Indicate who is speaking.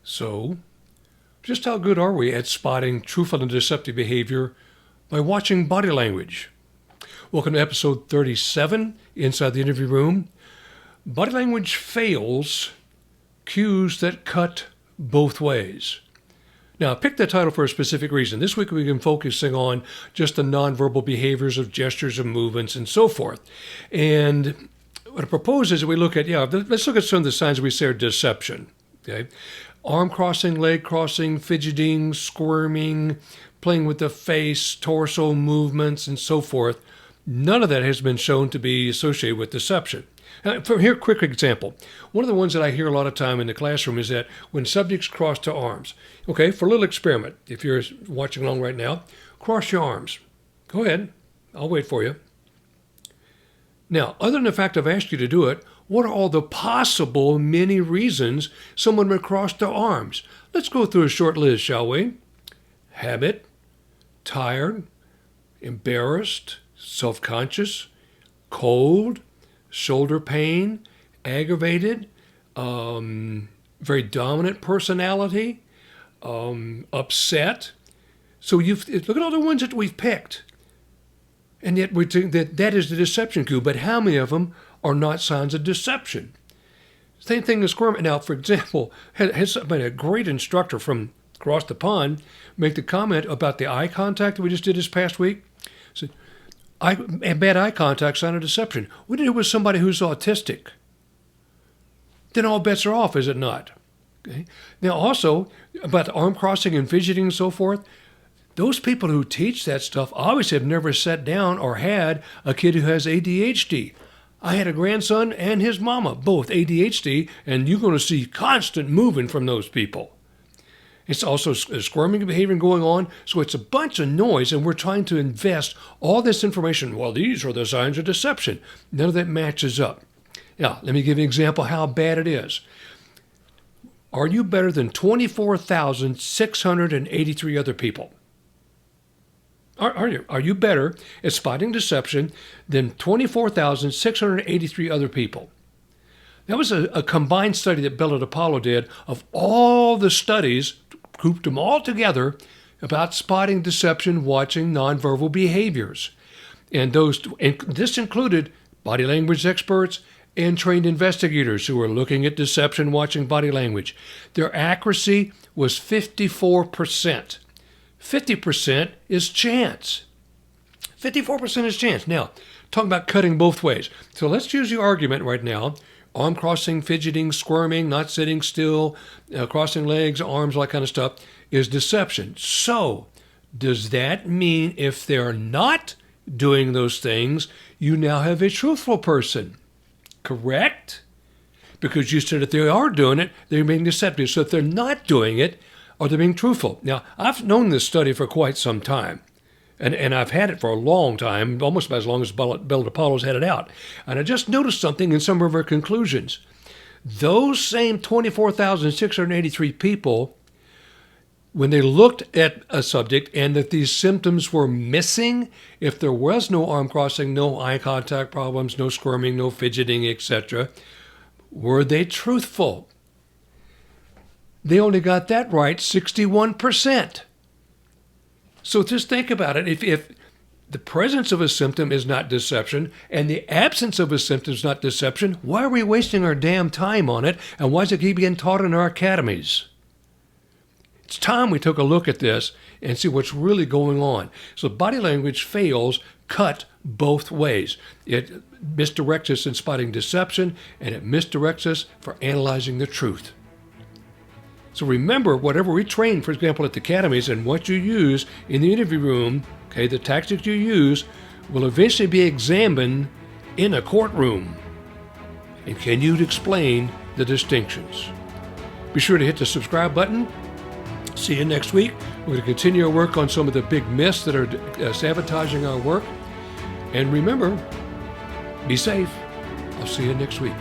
Speaker 1: So, just how good are we at spotting truthful and deceptive behavior by watching body language? Welcome to episode 37, Inside the Interview Room. Body language fails, cues that cut both ways. Now, I picked that title for a specific reason. This week we've been focusing on just the nonverbal behaviors of gestures and movements and so forth. And what I propose is that we look at, let's look at some of the signs we say are deception. Okay, arm crossing, leg crossing, fidgeting, squirming, playing with the face, torso movements, and so forth. None of that has been shown to be associated with deception. From here, quick example. One of the ones that I hear a lot of time in the classroom is that when subjects cross their arms. Okay, for a little experiment, if you're watching along right now, cross your arms. Go ahead. I'll wait for you. Now, other than the fact I've asked you to do it, what are all the possible many reasons someone would cross their arms? Let's go through a short list, shall we? Habit, tired, embarrassed, self-conscious, cold, shoulder pain, aggravated, very dominant personality, upset. So look at all the ones that we've picked. And yet we think that is the deception cue. But how many of them are not signs of deception? Same thing as squirming. Now, for example, had a great instructor from across the pond make the comment about the eye contact that we just did this past week. Said, bad eye contact, sign of deception. What do you do with somebody who's autistic? Then all bets are off, is it not? Okay. Now, also, about arm crossing and fidgeting and so forth, those people who teach that stuff obviously have never sat down or had a kid who has ADHD. I had a grandson and his mama, both ADHD, and you're going to see constant moving from those people. It's also squirming behavior going on, so it's a bunch of noise, and we're trying to invest all this information. Well, these are the signs of deception. None of that matches up. Now, let me give you an example how bad it is. Are you better than 24,683 other people? Are you better at spotting deception than 24,683 other people? That was a combined study that Bell and Apollo did of all the studies, grouped them all together, about spotting deception, watching nonverbal behaviors. And this included body language experts and trained investigators who were looking at deception, watching body language. Their accuracy was 54%. 50% is chance. 54% is chance. Now, talking about cutting both ways. So let's use your argument right now. Arm crossing, fidgeting, squirming, not sitting still, crossing legs, arms, all that kind of stuff is deception. So does that mean if they're not doing those things, you now have a truthful person? Correct? Because you said if they are doing it, they're being deceptive. So if they're not doing it, are they being truthful? Now, I've known this study for quite some time, and I've had it for a long time, almost about as long as Bell and Apollo's had it out. And I just noticed something in some of our conclusions. Those same 24,683 people, when they looked at a subject and that these symptoms were missing, if there was no arm crossing, no eye contact problems, no squirming, no fidgeting, etc., were they truthful? They only got that right 61%. So just think about it. If the presence of a symptom is not deception and the absence of a symptom is not deception, why are we wasting our damn time on it? And why is it keep getting taught in our academies? It's time we took a look at this and see what's really going on. So body language fails cut both ways. It misdirects us in spotting deception, and it misdirects us for analyzing the truth. So remember, whatever we train, for example, at the academies and what you use in the interview room, okay, the tactics you use will eventually be examined in a courtroom. And can you explain the distinctions? Be sure to hit the subscribe button. See you next week. We're going to continue our work on some of the big myths that are sabotaging our work. And remember, be safe. I'll see you next week.